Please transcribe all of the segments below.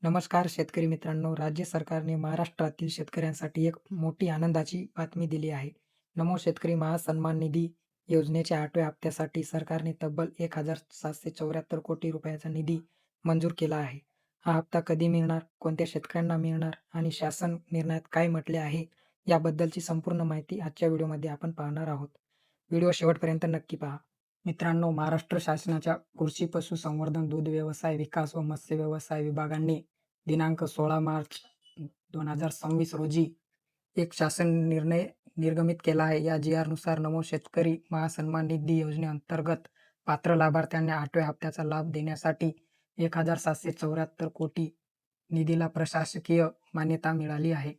नमस्कार शेतकरी मित्रांनो, राज्य सरकारने महाराष्ट्रातील शेतकऱ्यांसाठी एक मोठी आनंदाची बातमी दिली आहे. नमो शेतकरी महासन्मान निधी योजनेच्या 8व्या हप्त्यासाठी सरकारने तब्बल 1,774 कोटी रुपयाचा निधी मंजूर केला आहे. हा हप्ता कधी मिळणार, कोणत्या शेतकऱ्यांना मिळणार आणि शासन निर्णयात काय म्हटले आहे, याबद्दलची संपूर्ण माहिती आजच्या व्हिडिओमध्ये आपण पाहणार आहोत. व्हिडिओ शेवटपर्यंत नक्की पहा. मित्रांनो, महाराष्ट्र शासनाच्या कृषी पशुसंवर्धन, दूध व्यवसाय विकास व मत्स्य व्यवसाय विभागाने दिनांक 16 मार्च 2026 रोजी एक शासन निर्णय निर्गमित केला आहे. या जी.आर.नुसार नमो शेतकरी महासन्मान निधी योजनेअंतर्गत पात्र लाभार्थ्यांना 8व्या हप्त्याचा लाभ देण्यासाठी 1,774 कोटी निधीला प्रशासकीय मान्यता मिळाली आहे.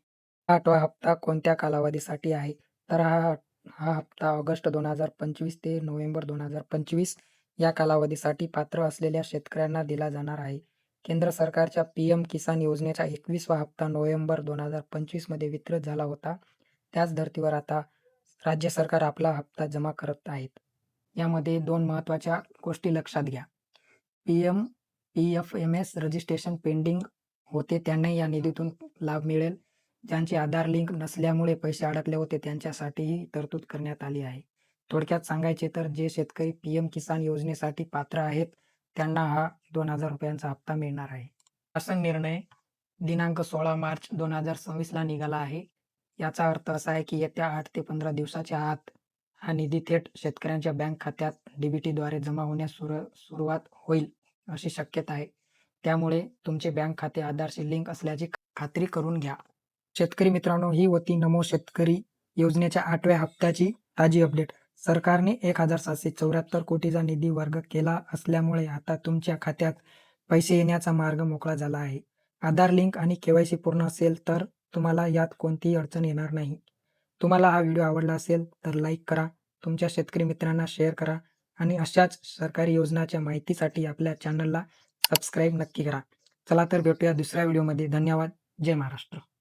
हा 8वा हप्ता कोणत्या कालावधीसाठी आहे? तर हा हा हप्ता ऑगस्ट 2025 ते नोव्हेंबर 2025 या कालावधीसाठी पात्र असलेल्या शेतकऱ्यांना दिला जाणार आहे. केंद्र सरकारच्या पी.एम. किसान योजनेचा 21वा हप्ता नोव्हेंबर 2025 मध्ये वितरित झाला होता. त्याच धर्तीवर आता राज्य सरकार आपला हप्ता जमा करत आहेत. यामध्ये 2 महत्त्वाच्या गोष्टी लक्षात घ्या. पी.एफ.एम.एस. रजिस्ट्रेशन पेंडिंग होते त्यांना या निधीतून लाभ मिळेल. ज्यांचे आधार लिंक नसल्यामुळे पैसे अडकले होते त्यांच्यासाठीही तरतूद करण्यात आली आहे. थोडक्यात सांगायचे तर जे शेतकरी पी.एम. किसान योजनेसाठी पात्र आहेत त्यांना हा 2,000 रुपयांचा हप्ता मिळणार आहे. शासन निर्णय दिनांक 16 मार्च 2026 ला निघाला आहे. याचा अर्थ असा आहे की येत्या 8 ते 15 दिवसाच्या आत हा निधी थेट शेतकऱ्यांच्या बँक खात्यात डीबीटीद्वारे जमा होण्यास सुरुवात होईल अशी शक्यता आहे. त्यामुळे तुमचे बँक खाते आधारशी लिंक असल्याची खात्री करून घ्या. शेतकरी मित्रांनो, ही होती नमो शेतकरी योजनेच्या 8व्या हप्त्याची ताजी अपडेट. सरकारने 1,774 कोटीचा निधी वर्ग केला असल्यामुळे आता तुमच्या खात्यात पैसे येण्याचा मार्ग मोकळा झाला आहे. आधार लिंक आणि के.वाय.सी पूर्ण असेल तर तुम्हाला यात कोणतीही अडचण येणार नाही. तुम्हाला हा व्हिडिओ आवडला असेल तर लाईक करा, तुमच्या शेतकरी मित्रांना शेअर करा आणि अशाच सरकारी योजनांच्या माहितीसाठी आपल्या चॅनलला सबस्क्राईब नक्की करा. चला तर भेटूया दुसऱ्या व्हिडिओमध्ये. धन्यवाद. जय महाराष्ट्र.